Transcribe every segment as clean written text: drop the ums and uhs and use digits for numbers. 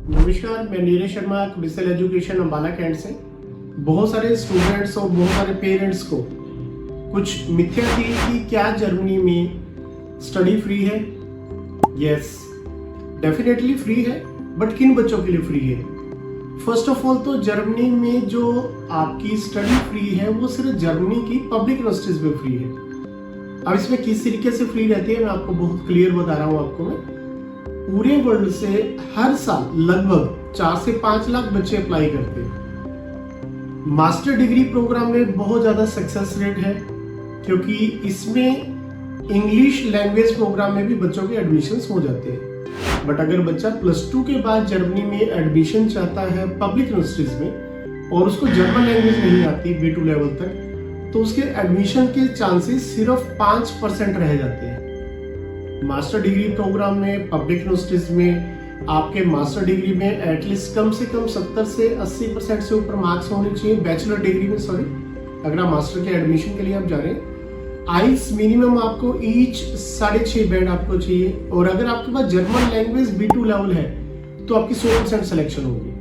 नमस्कार, मैं Neeraj Sharma Crystal Education Ambala cantt से। बहुत सारे स्टूडेंट्स और बहुत सारे पेरेंट्स को कुछ मिथ्या थी कि क्या जर्मनी में स्टडी फ्री है। यस, डेफिनेटली फ्री है, बट किन बच्चों के लिए फ्री है? फर्स्ट ऑफ ऑल तो जर्मनी में जो आपकी स्टडी फ्री है वो सिर्फ जर्मनी की पब्लिक यूनिवर्सिटीज में फ्री है। अब इसमें किस तरीके से फ्री रहती है मैं आपको बहुत क्लियर बता रहा हूँ। आपको मैं पूरे वर्ल्ड से हर साल लगभग 4 से 5 लाख बच्चे अप्लाई करते हैं। मास्टर डिग्री प्रोग्राम में बहुत ज्यादा सक्सेस रेट है क्योंकि इसमें इंग्लिश लैंग्वेज प्रोग्राम में भी बच्चों के एडमिशन्स हो जाते हैं। बट अगर बच्चा +2 के बाद जर्मनी में एडमिशन चाहता है पब्लिक यूनिवर्सिटीज में और उसको जर्मन लैंग्वेज नहीं आती B2 लेवल तक, तो उसके एडमिशन के चांसेस सिर्फ 5% रह जाते हैं। मास्टर डिग्री प्रोग्राम में पब्लिक यूनिवर्सिटीज में आपके मास्टर डिग्री में एटलीस्ट कम से कम 70 से 80% से ऊपर मार्क्स होने चाहिए। बैचलर डिग्री में अगर आप मास्टर के एडमिशन के लिए आप जा रहे हैं, आइल्स मिनिमम आपको ईच 6.5 बैंड आपको चाहिए। और अगर आपके पास जर्मन लैंग्वेज B2 लेवल है तो आपकी 100% सिलेक्शन होगी।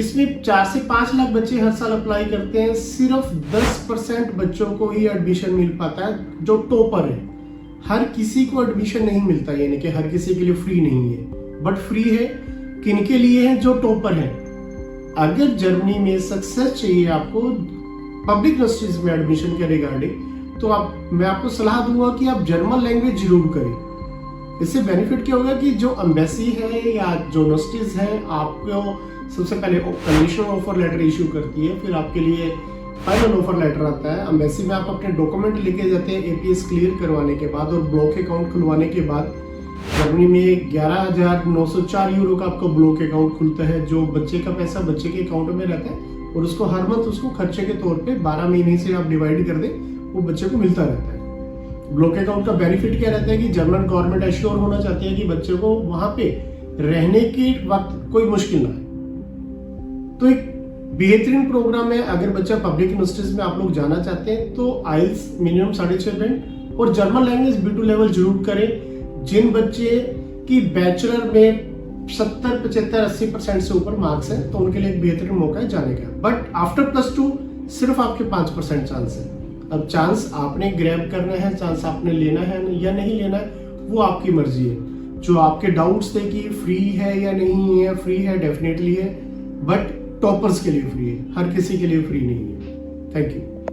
इसमें 4 से 5 लाख बच्चे हर साल अप्लाई करते हैं, सिर्फ 10% बच्चों को ही एडमिशन मिल पाता है जो टॉपर है। हर किसी को एडमिशन नहीं मिलता, यानी कि हर किसी के लिए फ्री नहीं है। बट फ्री है किनके लिए है? जो टॉपर है। अगर जर्मनी में सक्सेस चाहिए आपको पब्लिक यूनिवर्सिटीज में एडमिशन के रिगार्डिंग, तो मैं आपको सलाह दूंगा कि आप जर्मन लैंग्वेज जरूर करें। इससे बेनिफिट क्या होगा कि जो एम्बेसी है या जो यूनिवर्सिटीज है आपको सबसे पहले कंडीशनल ऑफर लेटर इशू करती है, फिर आपके लिए फाइनल ऑफर लेटर आता है। एम्बेसी में आप अपने डॉक्यूमेंट लेके जाते हैं APS क्लियर करवाने के बाद और ब्लॉक अकाउंट खुलवाने के बाद जर्मनी में 11,904 यूरो का आपको ब्लॉक अकाउंट खुलता है, जो बच्चे का पैसा बच्चे के अकाउंट में रहता है और उसको हर मंथ उसको खर्चे के तौर पे 12 महीने से आप डिवाइड कर दें, वो बच्चे को मिलता रहता है। ब्लॉक अकाउंट का बेनिफिट क्या रहता है कि जर्मन गवर्नमेंट एश्योर होना चाहती है कि बच्चे को वहां पे रहने के वक्त कोई मुश्किल ना है। तो एक बेहतरीन प्रोग्राम है। अगर बच्चा पब्लिक यूनिवर्सिटीज में आप लोग जाना चाहते हैं तो आइल्स मिनिमम 6.5 बैंड और जर्मन लैंग्वेज B2 लेवल जरूर करें। जिन बच्चे की बैचलर में 70, 75, 80% से ऊपर मार्क्स है तो उनके लिए एक बेहतरीन मौका है जाने का। बट आफ्टर +2 सिर्फ आपके 5% चांस है। अब चांस आपने ग्रैब करना है, चांस आपने लेना है या नहीं लेना है, वो आपकी मर्जी है। जो आपके डाउट्स थे कि फ्री है या नहीं है, फ्री है, डेफिनेटली है, बट टॉपर्स के लिए फ्री है, हर किसी के लिए फ्री नहीं है। Thank you.